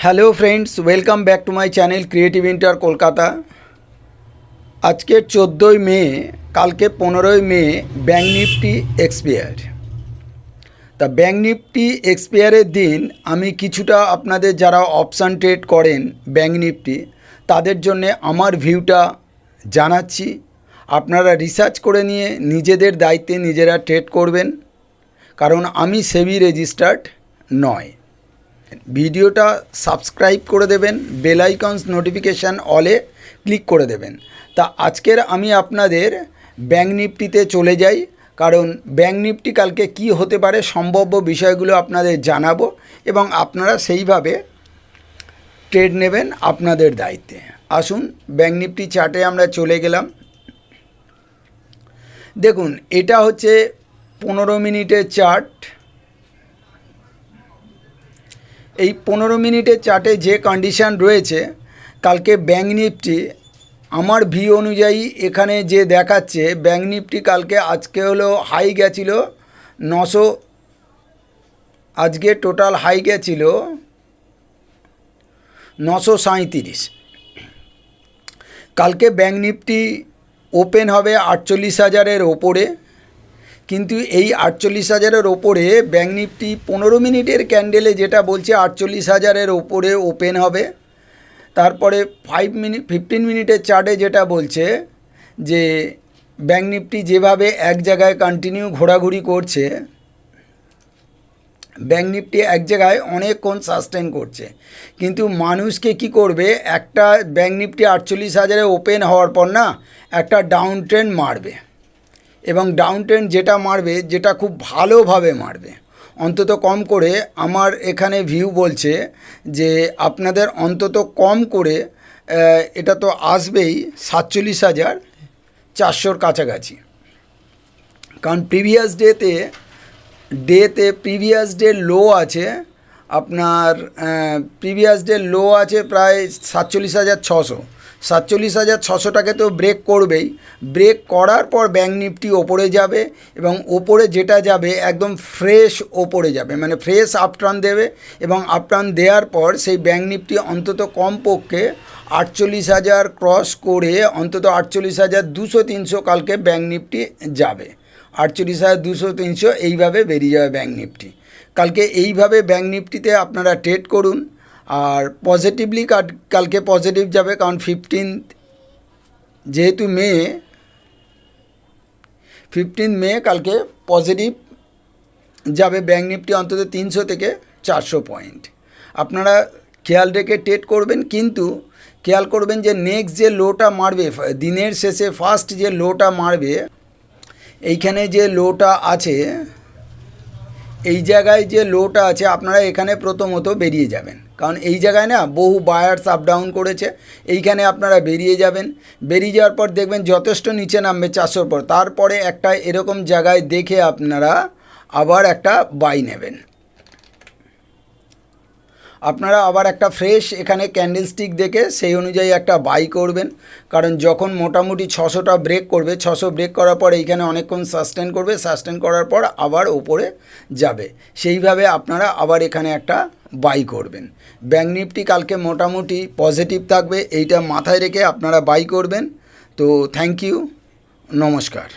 Hello friends, welcome back to my channel creative inter Kolkata. আজকে 14ই মে, কালকে 15ই মে bank Nifty expire. তা bank Nifty এক্সপায়ারের দিন আমি কিছুটা আপনাদের যারা অপশান ট্রেড করেন ব্যাঙ্ক নিফটি তাদের জন্যে আমার ভিউটা জানাচ্ছি। আপনারা রিসার্চ করে নিয়ে নিজেদের দায়িত্বে নিজেরা ট্রেড করবেন, কারণ আমি সেবি রেজিস্টার্ড নয়। ভিডিওটা সাবস্ক্রাইব করে দেবেন, বেল আইকনস নোটিফিকেশান অলে ক্লিক করে দেবেন। তা আজকের আমি আপনাদের ব্যাঙ্ক নিফটিতে চলে যাই, কারণ ব্যাঙ্ক নিফটি কালকে কি হতে পারে সম্ভাব্য বিষয়গুলো আপনাদের জানাবো এবং আপনারা সেইভাবে ট্রেড নেবেন আপনাদের দায়িত্বে। আসুন ব্যাঙ্ক নিফটি চার্টে আমরা চলে গেলাম। দেখুন, এটা হচ্ছে 15 মিনিটের চার্ট। এই 15 মিনিটের চার্টে যে কন্ডিশান রয়েছে কালকে ব্যাঙ্ক নিফটি আমার ভিউ অনুযায়ী এখানে যে দেখাচ্ছে ব্যাঙ্ক নিফটি কালকে আজকে হলো হাই গেছিল 900, আজকে টোটাল হাই গেছিল 937। কালকে ব্যাঙ্ক নিফটি ওপেন হবে 48,000-এর ওপরে, কিন্তু এই 48,000-এর ওপরে ব্যাঙ্ক নিফটি 15 মিনিটের ক্যান্ডেলে যেটা বলছে 48,000-এর ওপরে ওপেন হবে। তারপরে 15 মিনিটের চার্টে যেটা বলছে যে ব্যাঙ্ক নিফটি যেভাবে এক জায়গায় কন্টিনিউ ঘোরাঘুরি করছে, ব্যাঙ্ক নিফটি এক জায়গায় অনেকক্ষণ সাস্টেন করছে, কিন্তু মানুষকে কি করবে, একটা ব্যাঙ্ক নিফটি 48,000-এ ওপেন হওয়ার পর না একটা ডাউন ট্রেন্ড মারবে, এবং ডাউন ট্রেন্ড যেটা মারবে, যেটা খুব ভালোভাবে মারবে। অন্তত কম করে আমার এখানে ভিউ বলছে যে আপনাদের অন্তত কম করে এটা তো আসবেই 47,400-র কাছাকাছি, কারণ প্রিভিয়াস প্রিভিয়াস ডে লো আছে আপনার, প্রিভিয়াস ডে লো আছে প্রায় 47,600। 47,600টাকে তো ব্রেক করবেই। ব্রেক করার পর ব্যাঙ্ক নিফটি ওপরে যাবে, এবং ওপরে যেটা যাবে একদম ফ্রেশ ওপরে যাবে, মানে ফ্রেশ আপটার্ন দেবে, এবং আপটার্ন দেওয়ার পর সেই ব্যাঙ্ক নিফটি অন্তত কমপক্ষে 48,000 ক্রস করে অন্তত 48,200-300 কালকে ব্যাঙ্ক নিফটি যাবে। 48,200-300 এইভাবে বেরিয়ে যাবে ব্যাঙ্ক নিফটি কালকে। এইভাবে ব্যাঙ্ক নিফটিতে আপনারা ট্রেড করুন। আর পজিটিভলি কালকে পজিটিভ যাবে, কারণ 15 যেহেতু মে, 15 মে কালকে পজিটিভ যাবে ব্যাঙ্ক নিফটি অন্তত 300 থেকে 400 পয়েন্ট। আপনারা খেয়াল রেখে ট্রেড করবেন, কিন্তু খেয়াল করবেন যে নেক্সট যে লোটা মারবে দিনের শেষে, ফার্স্ট যে লোটা মারবে, এইখানে যে লোটা আছে, এই জায়গায় যে লোটা আছে আপনারা এখানে প্রথমত বেরিয়ে যাবেন, কারণ এই জায়গায় না বহু বায়ার্স আপ ডাউন করেছে। এইখানে আপনারা বেরিয়ে যাবেন, বেরিয়ে যাওয়ার পর দেখবেন যথেষ্ট নিচে নামবে 400-র পর, তারপরে একটা এরকম জায়গায় দেখে আপনারা আবার একটা বাই নেবেন। আপনারা আবার একটা ফ্রেশ এখানে ক্যান্ডেলস্টিক দেখে সেই অনুযায়ী একটা বাই করবেন, কারণ যখন মোটামুটি 600টা ব্রেক করবে, 600 ব্রেক করার পর এইখানে অনেকক্ষণ সাস্টেন করবে, সাস্টেন করার পর আবার ওপরে যাবে, সেইভাবে আপনারা আবার এখানে একটা বাই করবেন। ব্যাঙ্ক নিফটি কালকে মোটামুটি পজিটিভ থাকবে, এইটা মাথায় রেখে আপনারা বাই করবেন। তো থ্যাংক ইউ, নমস্কার।